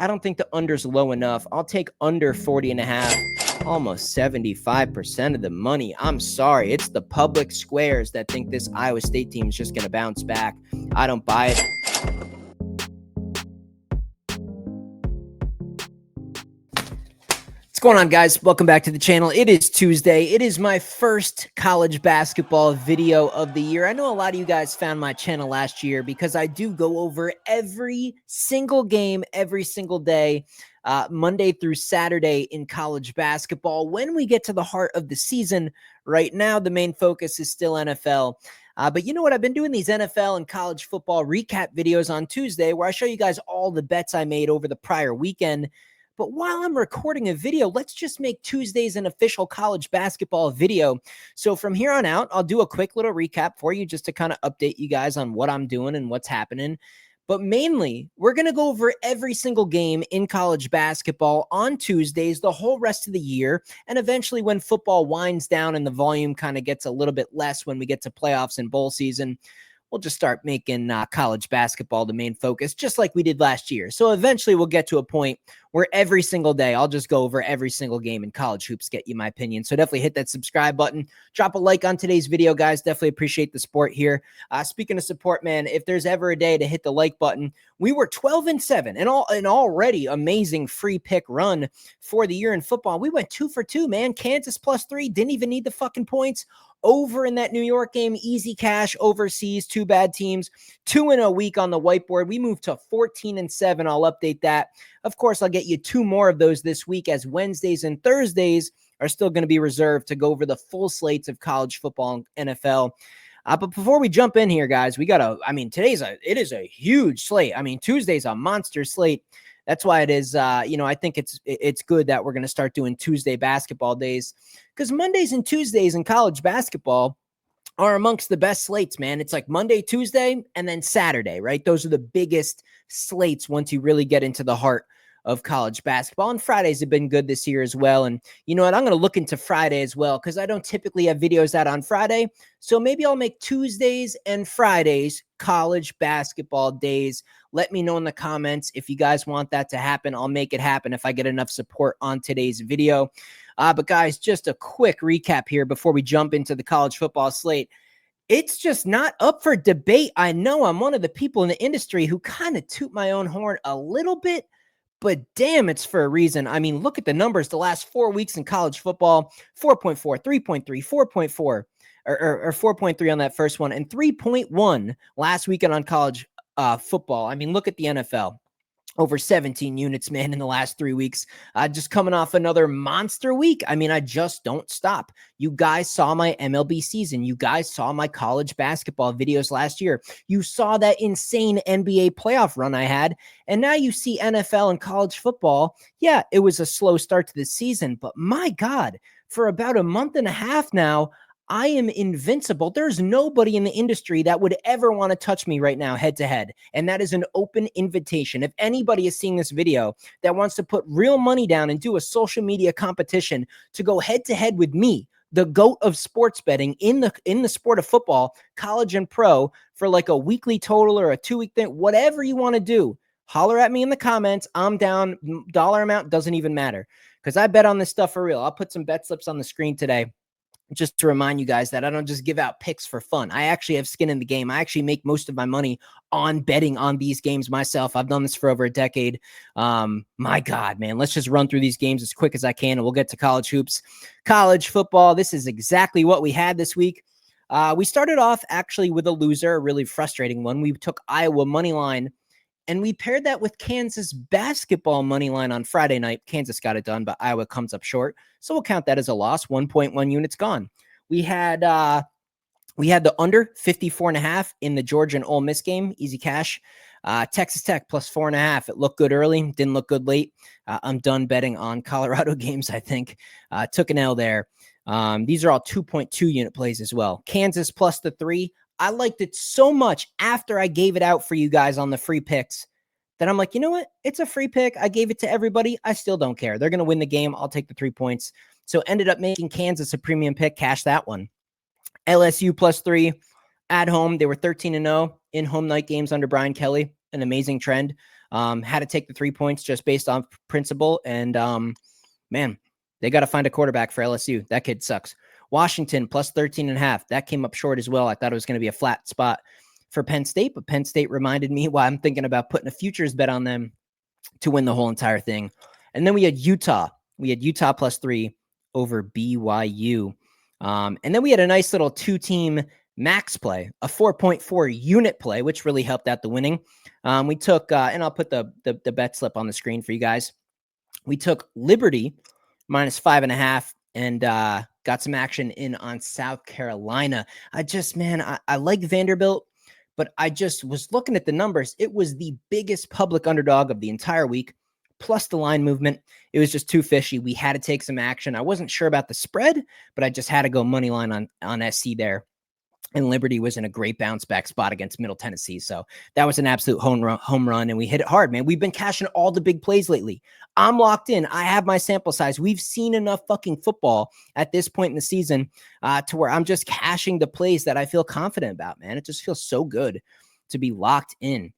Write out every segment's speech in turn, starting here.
I don't think the under's low enough. I'll take under 40.5. Almost 75% of the money. I'm sorry. It's the public squares that think this Iowa State team is just going to bounce back. I don't buy it. What's going on, guys? Welcome back to the channel. It is Tuesday. It is my first college basketball video of the year. I know a lot of you guys found my channel last year because I do go over every single game, every single day, Monday through Saturday in college basketball. When we get to the heart of the season, right now, the main focus is still NFL. But you know what? I've been doing these NFL and college football recap videos on Tuesday where I show you guys all the bets I made over the prior weekend. But while I'm recording a video, let's just make Tuesdays an official college basketball video. So from here on out, I'll do a quick little recap for you just to kind of update you guys on what I'm doing and what's happening. But mainly, we're going to go over every single game in college basketball on Tuesdays, the whole rest of the year. And eventually when football winds down and the volume kind of gets a little bit less when we get to playoffs and bowl season, we'll just start making college basketball the main focus, just like we did last year. So eventually we'll get to a point where every single day I'll just go over every single game in college hoops, get you my opinion. So definitely hit that subscribe button. Drop a like on today's video, guys. Definitely appreciate the support here. Speaking of support, man, if there's ever a day to hit the like button, we were 12-7 and an already amazing free pick run for the year in football. We went 2 for 2, man. Kansas +3, didn't even need the fucking points. Over in that New York game, easy cash overseas, 2 bad teams, 2-0 week on the whiteboard. We moved to 14-7. I'll update that. Of course, I'll get you 2 more of those this week, as Wednesdays and Thursdays are still going to be reserved to go over the full slates of college football and NFL. But before we jump in here, guys, we got it is a huge slate. I mean, Tuesday's a monster slate. That's why it is, I think it's good that we're going to start doing Tuesday basketball days, because Mondays and Tuesdays in college basketball are amongst the best slates, man. It's like Monday, Tuesday, and then Saturday, right? Those are the biggest slates once you really get into the heart of college basketball. And Fridays have been good this year as well. And you know what? I'm going to look into Friday as well, because I don't typically have videos out on Friday. So maybe I'll make Tuesdays and Fridays college basketball days. Let me know in the comments if you guys want that to happen. I'll make it happen if I get enough support on today's video. But guys, just a quick recap here before we jump into the college football slate. It's just not up for debate. I know I'm one of the people in the industry who kind of toot my own horn a little bit, but damn, it's for a reason. I mean, look at the numbers the last 4 weeks in college football: 4.4, 3.3, 4.4, or 4.3 on that first one, and 3.1 last weekend on college football. I mean, look at the NFL. Over 17 units, man, in the last 3 weeks. Just coming off another monster week. I mean, I just don't stop. You guys saw my MLB season. You guys saw my college basketball videos last year. You saw that insane NBA playoff run I had. And now you see NFL and college football. Yeah, it was a slow start to the season, but my God, for about a month and a half now, I am invincible. There's nobody in the industry that would ever want to touch me right now head to head. And that is an open invitation. If anybody is seeing this video that wants to put real money down and do a social media competition to go head to head with me, the GOAT of sports betting in the sport of football, college and pro, for like a weekly total or a 2-week thing, whatever you want to do, holler at me in the comments. I'm down. Dollar amount doesn't even matter, because I bet on this stuff for real. I'll put some bet slips on the screen today, just to remind you guys that I don't just give out picks for fun. I actually have skin in the game. I actually make most of my money on betting on these games myself. I've done this for over a decade. My God, man, let's just run through these games as quick as I can, and we'll get to college hoops. College football, this is exactly what we had this week. We started off actually with a loser, a really frustrating one. We took Iowa money line, and we paired that with Kansas basketball money line on Friday night. Kansas got it done, but Iowa comes up short. So we'll count that as a loss. 1.1 units gone. We had the under 54.5 in the Georgia and Ole Miss game. Easy cash. Texas Tech +4.5. It looked good early. Didn't look good late. I'm done betting on Colorado games, I think. Took an L there. These are all 2.2 unit plays as well. Kansas +3. I liked it so much after I gave it out for you guys on the free picks that I'm like, you know what? It's a free pick. I gave it to everybody. I still don't care. They're going to win the game. I'll take the 3 points. So ended up making Kansas a premium pick. Cash that one. LSU +3 at home. They were 13-0 in home night games under Brian Kelly. An amazing trend. Had to take the 3 points just based on principle. And man, they got to find a quarterback for LSU. That kid sucks. Washington plus 13.5. That came up short as well. I thought it was going to be a flat spot for Penn State, but Penn State reminded me why I'm thinking about putting a futures bet on them to win the whole entire thing. And then we had Utah. We had Utah plus 3 over BYU. And then we had a nice little 2-team max play, a 4.4 unit play, which really helped out the winning. We took, and I'll put the bet slip on the screen for you guys. We took Liberty minus 5.5 and got some action in on South Carolina. I like Vanderbilt, but I just was looking at the numbers. It was the biggest public underdog of the entire week, plus the line movement. It was just too fishy. We had to take some action. I wasn't sure about the spread, but I just had to go money line on SC there. And Liberty was in a great bounce back spot against Middle Tennessee. So that was an absolute home run, and we hit it hard, man. We've been cashing all the big plays lately. I'm locked in. I have my sample size. We've seen enough fucking football at this point in the season to where I'm just cashing the plays that I feel confident about, man. It just feels so good to be locked in.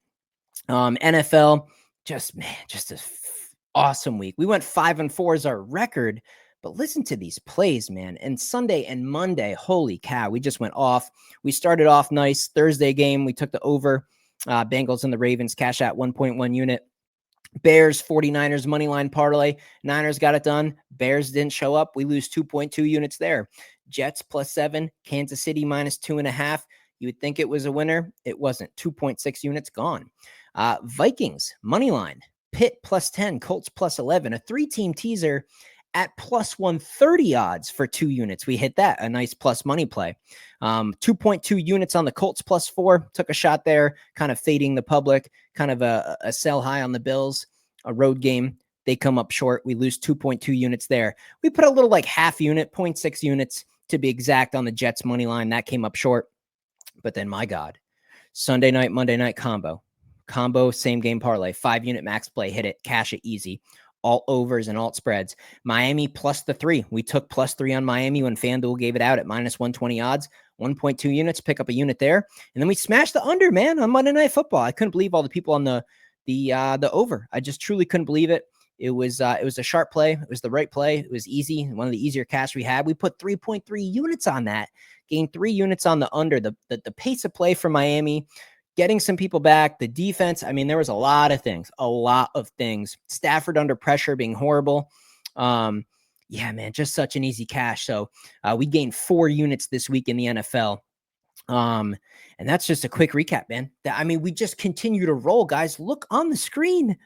NFL, just an awesome week. We went 5-4 as our record. But listen to these plays, man. And Sunday and Monday, holy cow, we just went off. We started off nice. Thursday game, we took the over. Bengals and the Ravens, cash out 1.1 unit. Bears, 49ers, money line parlay. Niners got it done. Bears didn't show up. We lose 2.2 units there. Jets plus 7. Kansas City minus 2.5. You would think it was a winner. It wasn't. 2.6 units gone. Vikings, money line. Pitt plus 10. Colts plus 11. A 3-team teaser at plus 130 odds for 2 units. We hit that, a nice plus money play. 2.2 units on the Colts plus 4. Took a shot there, kind of fading the public, kind of a sell high on the Bills, a road game. They come up short. We lose 2.2 units there. We put a little like half unit, 0.6 units to be exact on the Jets money line. That came up short. But then, my God, Sunday night, Monday night combo, same game parlay, 5-unit max play, hit it, cash it easy. Alt overs and alt spreads. Miami plus the 3. We took plus 3 on Miami when FanDuel gave it out at minus 120 odds. 1.2 units, pick up a unit there. And then we smashed the under, man, on Monday Night Football. I couldn't believe all the people on the over. I just truly couldn't believe it. It was a sharp play. It was the right play. It was easy. One of the easier cash we had. We put 3.3 units on that. Gained 3 units on the under. The pace of play for Miami, getting some people back, the defense. I mean, there was a lot of things. Stafford under pressure being horrible. Yeah, man, just such an easy cash. So we gained 4 units this week in the NFL. And that's just a quick recap, man. We just continue to roll, guys. Look on the screen.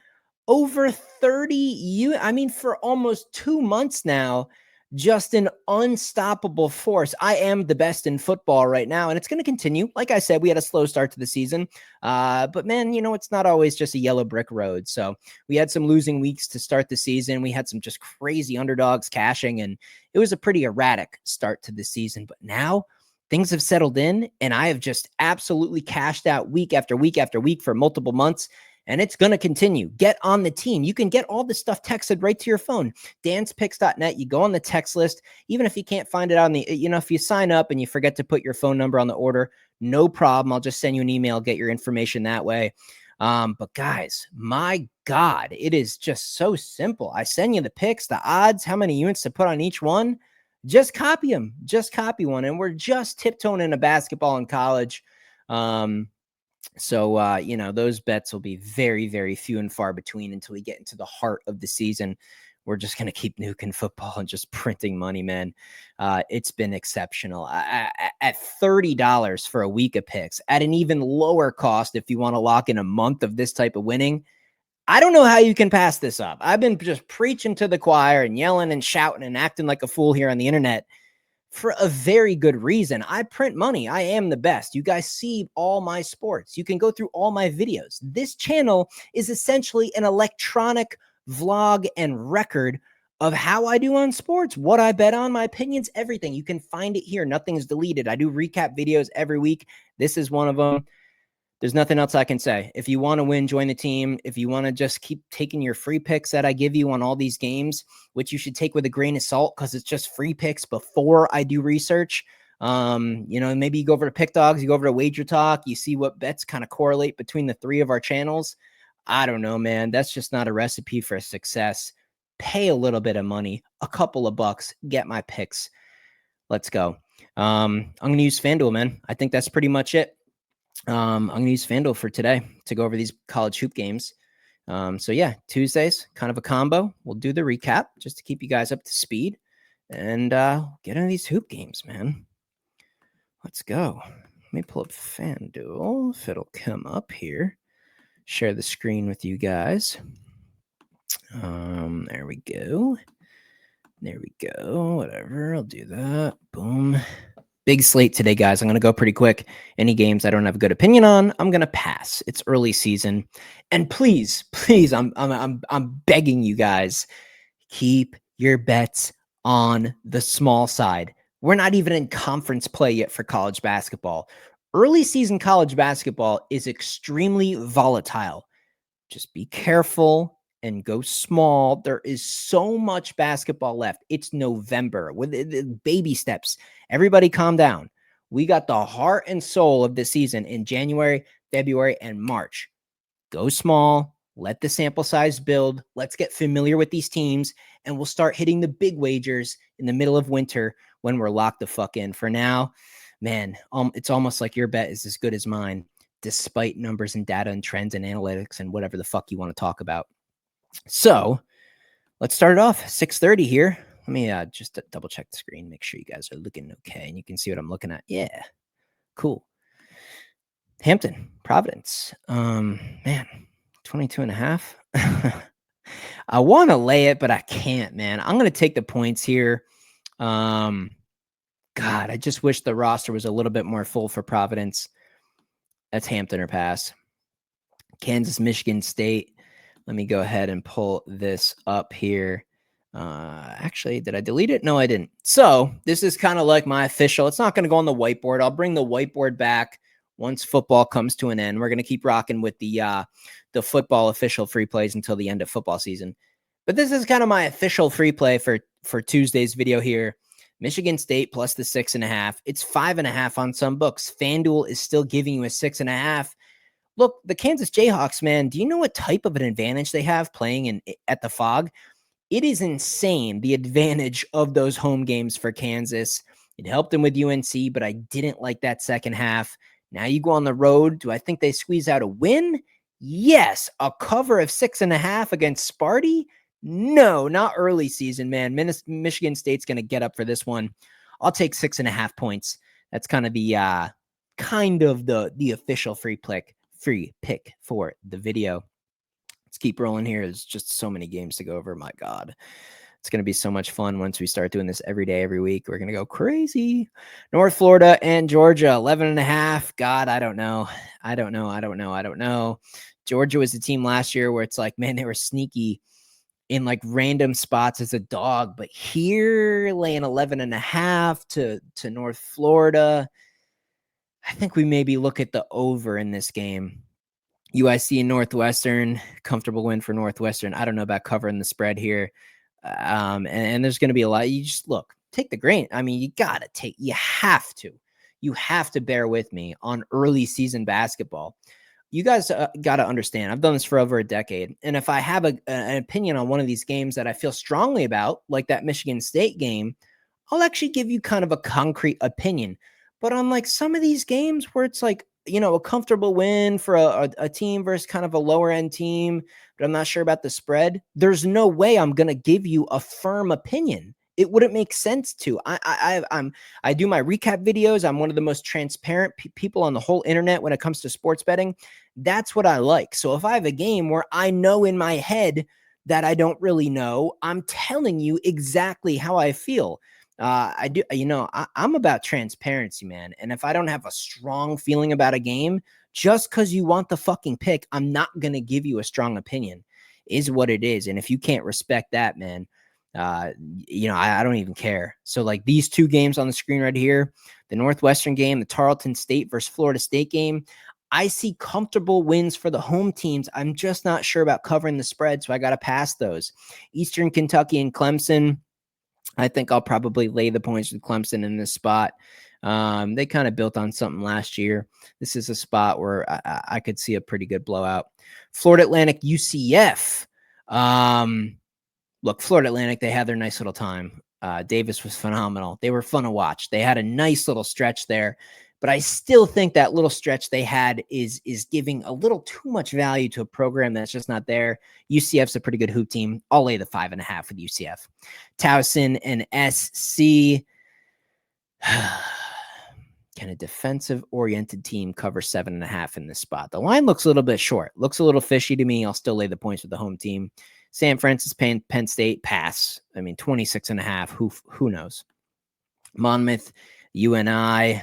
Over 30 for almost 2 months now. Just an unstoppable force. I am the best in football right now, and it's going to continue. Like I said, we had a slow start to the season, but man, it's not always just a yellow brick road. So we had some losing weeks to start the season. We had some just crazy underdogs cashing, and it was a pretty erratic start to the season. But now things have settled in, and I have just absolutely cashed out week after week after week for multiple months. And it's going to continue. Get on the team. You can get all this stuff texted right to your phone. danspicks.net. You go on the text list. Even if you can't find it on the, if you sign up and you forget to put your phone number on the order, no problem. I'll just send you an email, get your information that way. But guys, my God, it is just so simple. I send you the picks, the odds, how many units to put on each one. Just copy them. Just copy one. And we're just tiptoeing into basketball in college. So, those bets will be very, very few and far between until we get into the heart of the season. We're just going to keep nuking football and just printing money, man. It's been exceptional. At $30 for a week of picks, at an even lower cost if you want to lock in a month of this type of winning, I don't know how you can pass this up. I've been just preaching to the choir and yelling and shouting and acting like a fool here on the internet for a very good reason. I print money. I am the best. You guys see all my sports. You can go through all my videos. This channel is essentially an electronic vlog and record of how I do on sports, what I bet on, my opinions, everything. You can find it here. Nothing is deleted. I do recap videos every week. This is one of them. There's nothing else I can say. If you want to win, join the team. If you want to just keep taking your free picks that I give you on all these games, which you should take with a grain of salt because it's just free picks before I do research. Maybe you go over to Pick Dogs, you go over to Wager Talk, you see what bets kind of correlate between the 3 of our channels. I don't know, man. That's just not a recipe for success. Pay a little bit of money, a couple of bucks, get my picks. Let's go. I'm going to use FanDuel, man. I think that's pretty much it. I'm going to use FanDuel for today to go over these college hoop games. So yeah, Tuesdays, kind of a combo. We'll do the recap just to keep you guys up to speed and get into these hoop games, man. Let's go. Let me pull up FanDuel if it'll come up here. Share the screen with you guys. There we go. There we go. Whatever. I'll do that. Boom. Big slate today, guys. I'm going to go pretty quick. Any games I don't have a good opinion on, I'm going to pass. It's early season. And please, I'm begging you guys, keep your bets on the small side. We're not even in conference play yet for college basketball. Early season college basketball is extremely volatile. Just be careful and go small. There is so much basketball left. It's November with baby steps. Everybody calm down. We got the heart and soul of the season in January, February, and March. Go small. Let the sample size build. Let's get familiar with these teams, and we'll start hitting the big wagers in the middle of winter when we're locked the fuck in. For now, man, it's almost like your bet is as good as mine, despite numbers and data and trends and analytics and whatever the fuck you want to talk about. So let's start it off. 6:30 here. Let me just double check the screen, make sure you guys are looking okay, and you can see what I'm looking at. Yeah, cool. Hampton, Providence. Man, 22.5. I want to lay it, but I can't, man. I'm going to take the points here. God, I just wish the roster was a little bit more full for Providence. That's Hampton or pass. Kansas, Michigan State. Let me go ahead and pull this up here. Actually, did I delete it? No, I didn't. So this is kind of like my official. It's not going to go on the whiteboard. I'll bring the whiteboard back once football comes to an end. We're going to keep rocking with the football official free plays until the end of football season. But this is kind of my official free play for Tuesday's video here. Michigan State plus the 6.5. It's 5.5 on some books. FanDuel is still giving you a 6.5. Look, the Kansas Jayhawks, man, do you know what type of an advantage they have playing at the Fog? It is insane, the advantage of those home games for Kansas. It helped them with UNC, but I didn't like that second half. Now you go on the road. Do I think they squeeze out a win? Yes. A cover of 6.5 against Sparty? No, not early season, man. Michigan State's going to get up for this one. I'll take 6.5 points. That's kind of the official free pick for the video. Let's keep rolling here. There's just so many games to go over. My God. It's going to be so much fun once we start doing this every day, every week. We're going to go crazy. North Florida and Georgia, 11.5. God, I don't know. Georgia was the team last year where it's like, man, they were sneaky in like random spots as a dog. But here, laying 11.5 to North Florida, I think we maybe look at the over in this game. UIC and Northwestern, comfortable win for Northwestern. I don't know about covering the spread here. And there's going to be a lot. You just look, take the grain. I mean, you have to bear with me on early season basketball. You guys got to understand, I've done this for over a decade. And if I have an opinion on one of these games that I feel strongly about, like that Michigan State game, I'll actually give you kind of a concrete opinion. But on like some of these games where it's like, a comfortable win for a team versus kind of a lower end team, but I'm not sure about the spread, there's no way I'm going to give you a firm opinion. It wouldn't make sense to. I do my recap videos. I'm one of the most transparent people on the whole internet when it comes to sports betting. That's what I like. So if I have a game where I know in my head that I don't really know, I'm telling you exactly how I feel. I'm about transparency, man. And if I don't have a strong feeling about a game, just because you want the fucking pick, I'm not going to give you a strong opinion, is what it is. And if you can't respect that, man, I don't even care. So like these two games on the screen right here, the Northwestern game, the Tarleton State versus Florida State game, I see comfortable wins for the home teams. I'm just not sure about covering the spread, so I got to pass those. Eastern Kentucky and Clemson, I think I'll probably lay the points with Clemson in this spot. They kind of built on something last year. This is a spot where I could see a pretty good blowout. Florida Atlantic, UCF. Look, Florida Atlantic, they had their nice little time. Davis was phenomenal. They were fun to watch. They had a nice little stretch there, but I still think that little stretch they had is giving a little too much value to a program that's just not there. UCF's a pretty good hoop team. I'll lay the 5.5 with UCF. Towson and SC. Can a defensive-oriented team cover 7.5 in this spot? The line looks a little bit short. Looks a little fishy to me. I'll still lay the points with the home team. San Francisco, Penn State, pass. I mean, 26.5. Who knows? Monmouth, UNI.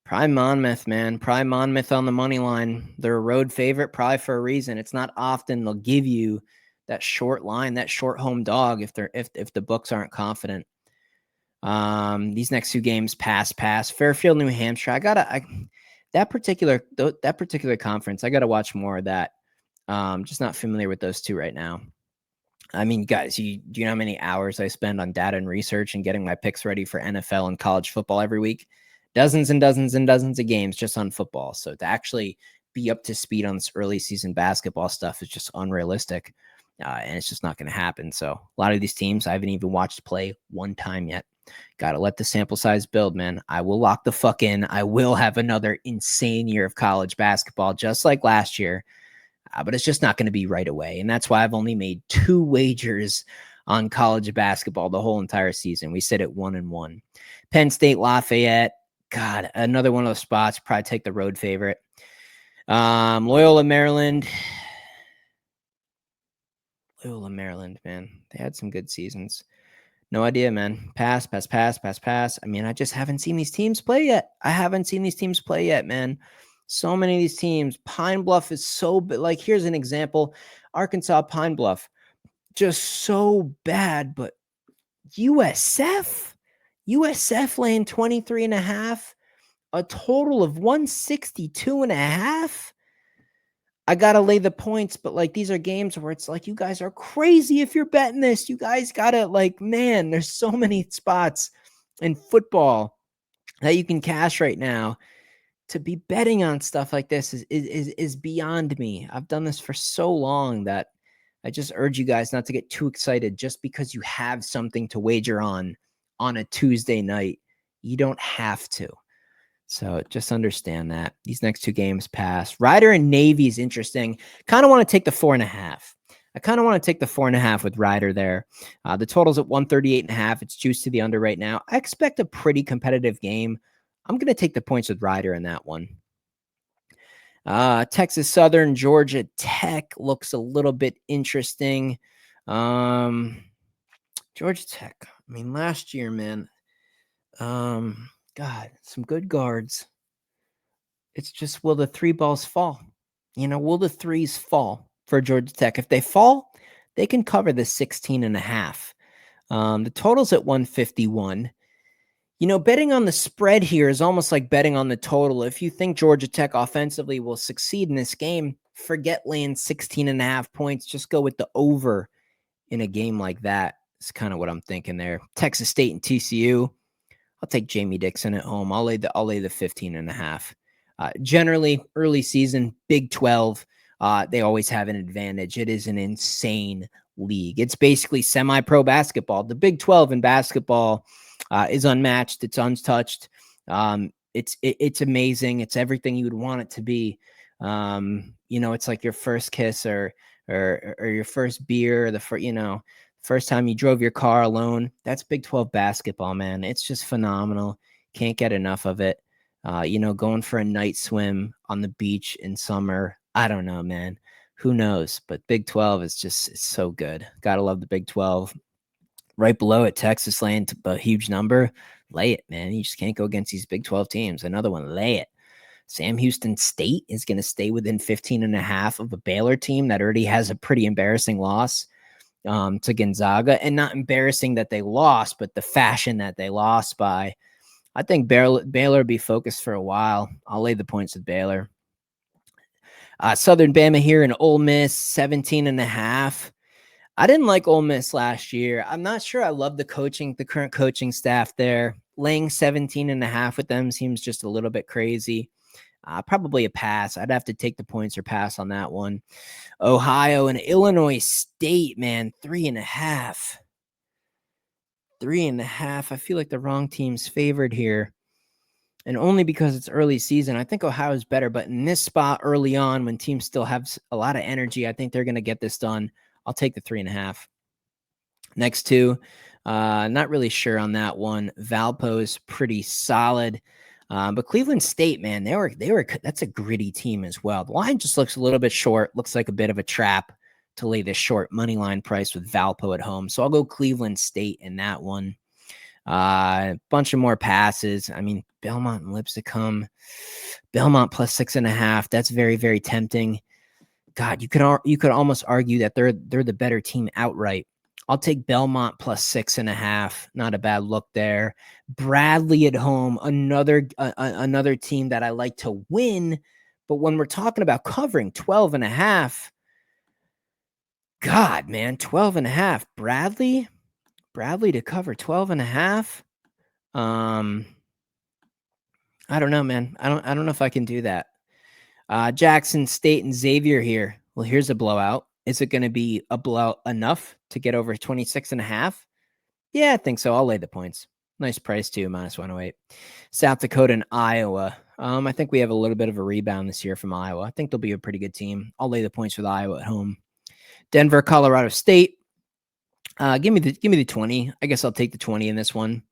Prime Monmouth, man. Prime Monmouth on the money line. They're a road favorite, probably for a reason. It's not often they'll give you that short line, that short home dog if the books aren't confident. These next two games, pass. Fairfield, New Hampshire. That particular conference, I gotta watch more of that. Just not familiar with those two right now. I mean, guys, do you know how many hours I spend on data and research and getting my picks ready for NFL and college football every week? Dozens and dozens and dozens of games just on football. So to actually be up to speed on this early season basketball stuff is just unrealistic. And it's just not going to happen. So a lot of these teams I haven't even watched play one time yet. Got to let the sample size build, man. I will lock the fuck in. I will have another insane year of college basketball, just like last year. But it's just not going to be right away. And that's why I've only made 2 wagers on college basketball the whole entire season. We sit at 1-1. Penn State, Lafayette. God, another one of those spots. Probably take the road favorite. Loyola, Maryland. Loyola, Maryland, man. They had some good seasons. No idea, man. Pass. I mean, I just haven't seen these teams play yet. Man. So many of these teams. Pine Bluff is so bad. Like, here's an example. Arkansas, Pine Bluff. Just so bad, but USF laying 23.5, a total of 162.5. I got to lay the points, but like, these are games where it's like, you guys are crazy if you're betting this. You guys got to, like, man, there's so many spots in football that you can cash right now. To be betting on stuff like this is beyond me. I've done this for so long that I just urge you guys not to get too excited just because you have something to wager on a Tuesday night. You don't have to. So just understand that. These next 2 games pass. Rider and Navy is interesting. Kind of want to take the 4.5. With Rider there. The total's at 138.5. It's juiced to the under right now. I expect a pretty competitive game. I'm going to take the points with Rider in that one. Texas Southern, Georgia Tech looks a little bit interesting. Georgia Tech. I mean, last year, man. God, some good guards. It's just, will the 3 balls fall? Will the 3s fall for Georgia Tech? If they fall, they can cover the 16.5. The total's at 151. Betting on the spread here is almost like betting on the total. If you think Georgia Tech offensively will succeed in this game, forget laying 16.5 points. Just go with the over in a game like that. It's kind of what I'm thinking there. Texas State and TCU. I'll take Jamie Dixon at home. I'll lay the 15.5. Generally, early season, Big 12, they always have an advantage. It is an insane league. It's basically semi-pro basketball. The Big 12 in basketball is unmatched. It's untouched. It's amazing. It's everything you would want it to be. It's like your first kiss or your first beer, first time you drove your car alone. That's Big 12 basketball, man. It's just phenomenal. Can't get enough of it. Going for a night swim on the beach in summer. I don't know, man. Who knows? But Big 12 is it's so good. Gotta love the Big 12. Right below it, Texas laying a huge number. Lay it, man. You just can't go against these Big 12 teams. Another one, lay it. Sam Houston State is going to stay within 15.5 of a Baylor team that already has a pretty embarrassing loss to Gonzaga. And not embarrassing that they lost, but the fashion that they lost by. I think Baylor will be focused for a while. I'll lay the points with Baylor. Southern Bama here in Ole Miss, 17.5. I didn't like Ole Miss last year. I'm not sure I love the current coaching staff there. laying 17.5 with them seems just a little bit crazy. Probably a pass. I'd have to take the points or pass on that one. Ohio and Illinois State, man, 3.5. 3.5. I feel like the wrong team's favored here. And only because it's early season. I think Ohio's better, but in this spot early on when teams still have a lot of energy, I think they're going to get this done. I'll take the 3.5. Next two, not really sure on that one. Valpo's pretty solid. But Cleveland State, man, that's a gritty team as well. The line just looks a little bit short, looks like a bit of a trap to lay this short money line price with Valpo at home. So I'll go Cleveland State in that one. Bunch of more passes. I mean, Belmont and Lipscomb. Belmont plus 6.5. That's very, very tempting. God, you could almost argue that they're the better team outright. I'll take Belmont plus 6.5. Not a bad look there. Bradley at home, another team that I like to win. But when we're talking about covering 12.5, God, man, 12.5. Bradley to cover 12.5. I don't know, man. I don't know if I can do that. Jackson State and Xavier here. Well, here's a blowout. Is it going to be a blowout enough to get over 26.5? Yeah, I think so. I'll lay the points. Nice price too, -108. South Dakota and Iowa. I think we have a little bit of a rebound this year from Iowa. I think they'll be a pretty good team. I'll lay the points with Iowa at home. Denver, Colorado State. Give me the 20. I guess I'll take the 20 in this one.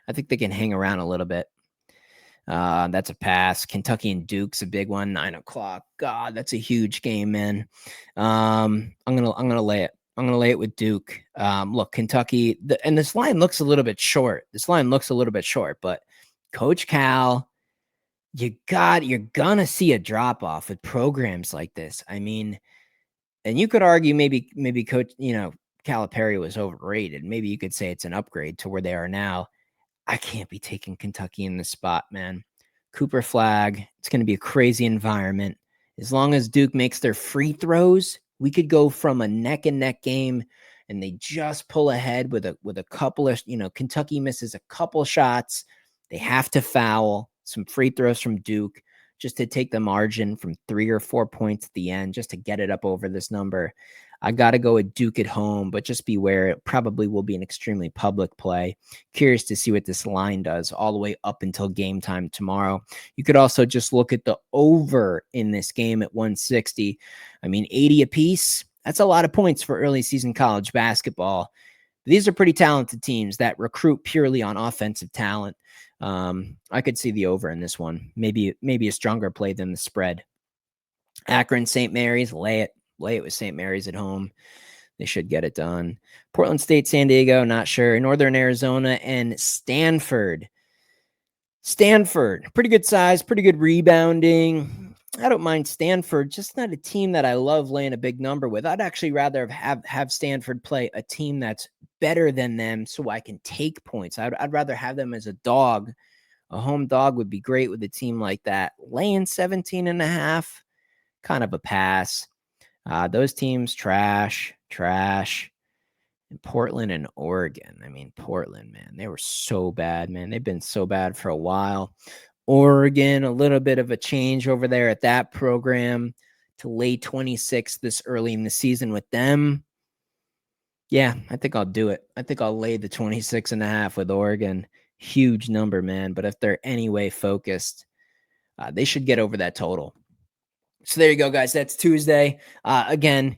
I think they can hang around a little bit. That's a pass. Kentucky and Duke's a big one. 9:00. God, that's a huge game, man. I'm gonna lay it. I'm gonna lay it with Duke. Look, Kentucky, and this line looks a little bit short. But Coach Cal, you're gonna see a drop off with programs like this. I mean, and you could argue maybe Coach, Calipari was overrated. Maybe you could say it's an upgrade to where they are now. I can't be taking Kentucky in this spot, man. Cooper Flag, it's going to be a crazy environment. As long as Duke makes their free throws, we could go from a neck and neck game and they just pull ahead with a couple of, Kentucky misses a couple shots. They have to foul some free throws from Duke just to take the margin from 3 or 4 points at the end, just to get it up over this number. I got to go with Duke at home, but just beware. It probably will be an extremely public play. Curious to see what this line does all the way up until game time tomorrow. You could also just look at the over in this game at 160. I mean, 80 apiece. That's a lot of points for early season college basketball. These are pretty talented teams that recruit purely on offensive talent. I could see the over in this one. Maybe a stronger play than the spread. Akron, St. Mary's, lay it with St. Mary's at home. They should get it done. Portland State, San Diego, not sure. Northern Arizona and Stanford. Pretty good size, pretty good rebounding. I don't mind Stanford, just not a team that I love laying a big number with. I'd actually rather have Stanford play a team that's better than them so I can take points. I'd rather have them as a dog. A home dog would be great with a team like that. Laying 17.5, kind of a pass. Those teams, trash. And Portland and Oregon. I mean, Portland, man, they were so bad, man. They've been so bad for a while. Oregon, a little bit of a change over there at that program to lay 26 this early in the season with them. Yeah, I think I'll do it. I think I'll lay the 26.5 with Oregon. Huge number, man. But if they're anyway focused, they should get over that total. So there you go, guys. That's Tuesday. Again,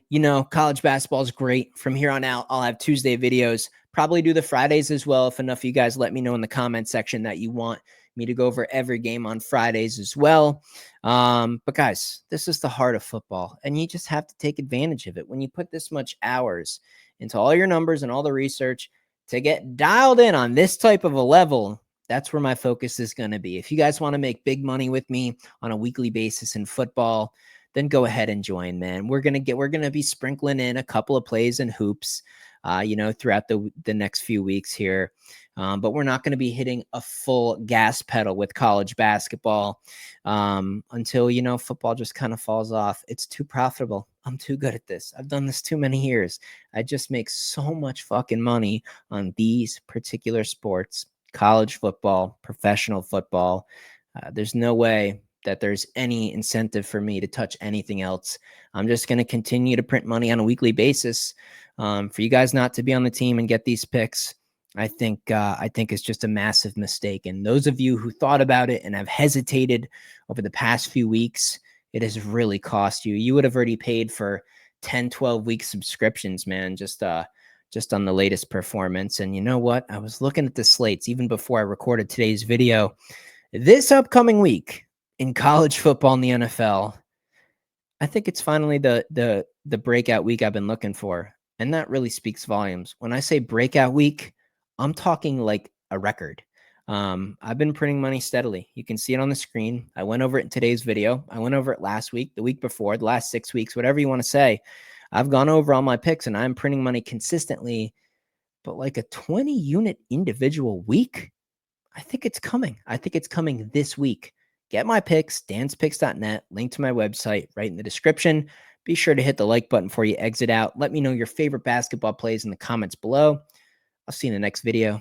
college basketball is great. From here on out, I'll have Tuesday videos. Probably do the Fridays as well. If enough of you guys let me know in the comment section that you want me to go over every game on Fridays as well. But guys, this is the heart of football, and you just have to take advantage of it. When you put this much hours into all your numbers and all the research to get dialed in on this type of a level, that's where my focus is going to be. If you guys want to make big money with me on a weekly basis in football, then go ahead and join, man. We're going to be sprinkling in a couple of plays and hoops, throughout the next few weeks here. But we're not going to be hitting a full gas pedal with college basketball until, football just kind of falls off. It's too profitable. I'm too good at this. I've done this too many years. I just make so much fucking money on these particular sports. college football, professional football. There's no way that there's any incentive for me to touch anything else. I'm just going to continue to print money on a weekly basis. For you guys not to be on the team and get these picks, I think it's just a massive mistake. And those of you who thought about it and have hesitated over the past few weeks, it has really cost you. You would have already paid for 10, 12-week subscriptions, man, just on the latest performance. And you know what? I was looking at the slates even before I recorded today's video. This upcoming week in college football and the NFL, I think it's finally the breakout week I've been looking for. And that really speaks volumes. When I say breakout week, I'm talking like a record. I've been printing money steadily. You can see it on the screen. I went over it in today's video. I went over it last week, the week before, the last 6 weeks, whatever you want to say. I've gone over all my picks and I'm printing money consistently, but like a 20-unit individual week, I think it's coming. I think it's coming this week. Get my picks, danspicks.net, link to my website right in the description. Be sure to hit the like button before you exit out. Let me know your favorite basketball plays in the comments below. I'll see you in the next video.